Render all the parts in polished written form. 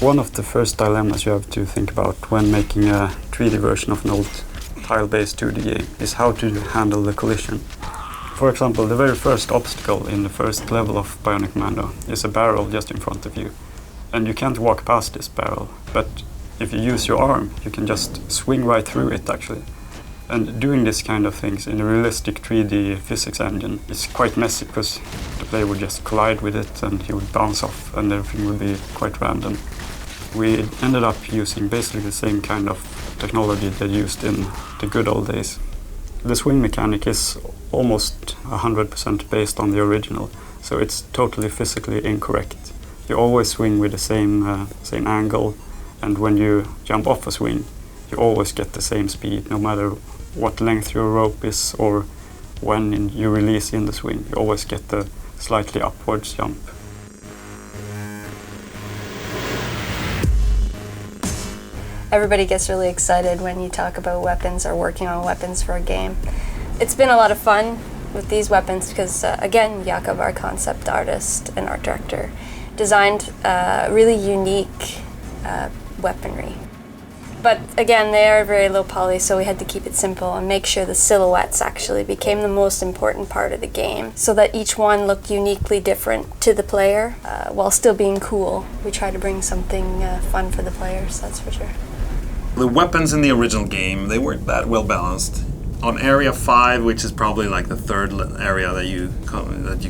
One of the first dilemmas you have to think about when making a 3D version of an old tile-based 2D game is how to handle the collision. For example, the very first obstacle in the first level of Bionic Commando is a barrel just in front of you. And you can't walk past this barrel, but if you use your arm, you can just swing right through it actually. And doing this kind of things in a realistic 3D physics engine is quite messy because the player would just collide with it and he would bounce off and everything would be quite random. We ended up using basically the same kind of technology they used in the good old days. The swing mechanic is almost 100% based on the original, so it's totally physically incorrect. You always swing with the same angle, and when you jump off a swing, you always get the same speed, no matter what length your rope is or when you release in the swing. You always get the slightly upwards jump. Everybody gets really excited when you talk about weapons or working on weapons for a game. It's been a lot of fun with these weapons because, again, Jakob, our concept artist and art director, designed really unique weaponry. But again, they are very low poly, so we had to keep it simple and make sure the silhouettes actually became the most important part of the game, so that each one looked uniquely different to the player while still being cool. We try to bring something fun for the players, that's for sure. The weapons in the original game, they weren't that well balanced. On area 5, which is probably like the third area that you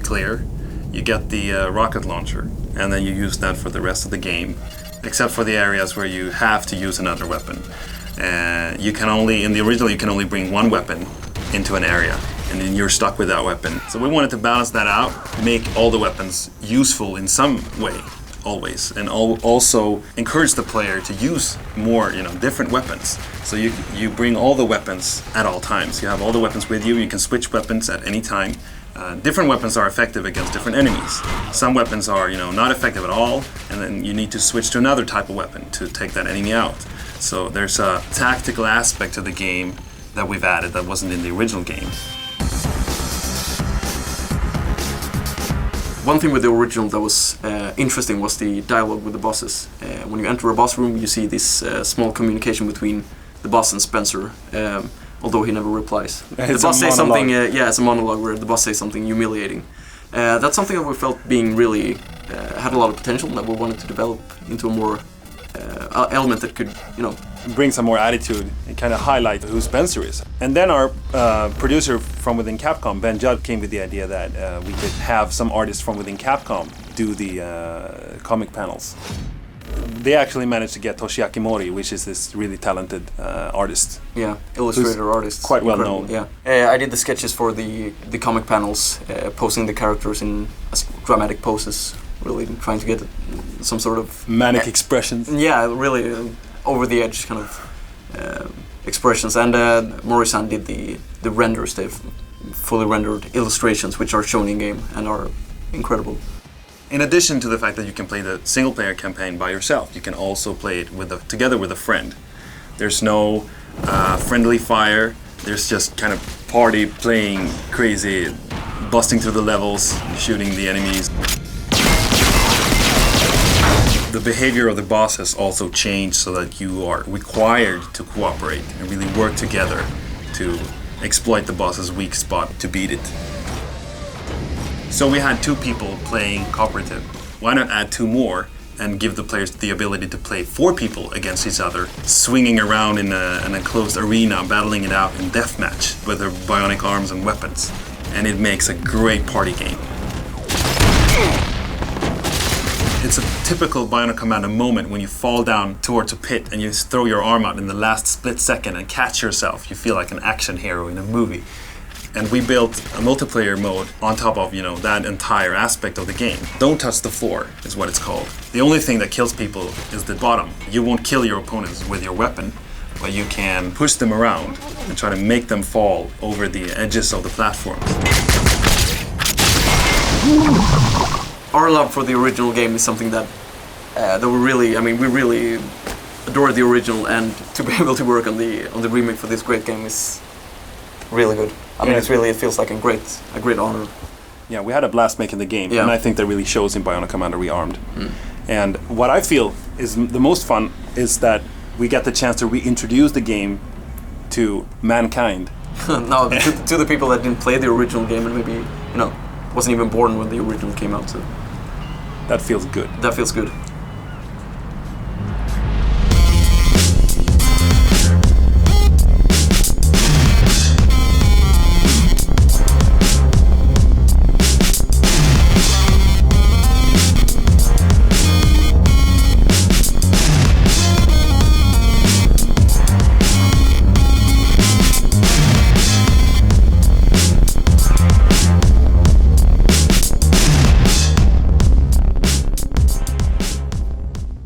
clear, you get the rocket launcher, and then you use that for the rest of the game, except for the areas where you have to use another weapon. You can only bring one weapon into an area, and then you're stuck with that weapon. So we wanted to balance that out, make all the weapons useful in some way, always, and also encourage the player to use more, different weapons. So you bring all the weapons at all times. You have all the weapons with you. You can switch weapons at any time. Different weapons are effective against different enemies. Some weapons are, not effective at all, and then you need to switch to another type of weapon to take that enemy out. So there's a tactical aspect to the game that we've added that wasn't in the original game. One thing with the original that was interesting was the dialogue with the bosses. When you enter a boss room, you see this small communication between the boss and Spencer. Although he never replies. The boss says something, it's a monologue where the boss says something humiliating. That's something that we felt being really had a lot of potential that we wanted to develop into a more element that could, bring some more attitude and kind of highlight who Spencer is. And then our producer from within Capcom, Ben Judd, came with the idea that we could have some artists from within Capcom do the comic panels. They actually managed to get Toshiaki Mori, which is this really talented artist. Yeah, illustrator artist. Quite well known. Yeah, I did the sketches for the comic panels, posing the characters in dramatic poses, really trying to get some sort of manic expressions. Yeah, really over the edge kind of expressions. And Mori-san did the renders, the fully rendered illustrations, which are shown in game and are incredible. In addition to the fact that you can play the single-player campaign by yourself, you can also play it together with a friend. There's no friendly fire. There's just kind of party playing crazy, busting through the levels, shooting the enemies. The behavior of the boss has also changed so that you are required to cooperate and really work together to exploit the boss's weak spot to beat it. So we had 2 people playing cooperative. Why not add 2 more and give the players the ability to play 4 people against each other, swinging around in an enclosed arena, battling it out in deathmatch with their bionic arms and weapons. And it makes a great party game. It's a typical Bionic Commando moment when you fall down towards a pit and you throw your arm out in the last split second and catch yourself. You feel like an action hero in a movie. And we built a multiplayer mode on top of, that entire aspect of the game. Don't touch the floor is what it's called. The only thing that kills people is the bottom. You won't kill your opponents with your weapon, but you can push them around and try to make them fall over the edges of the platforms. Our love for the original game is something that we really adore the original, and to be able to work on the remake for this great game is really good. It feels like a great honor. Yeah, we had a blast making the game, and I think that really shows in Bionic Commando Rearmed. And what I feel is the most fun is that we get the chance to reintroduce the game to mankind. No, to the people that didn't play the original game and maybe, wasn't even born when the original came out. So that feels good. That feels good.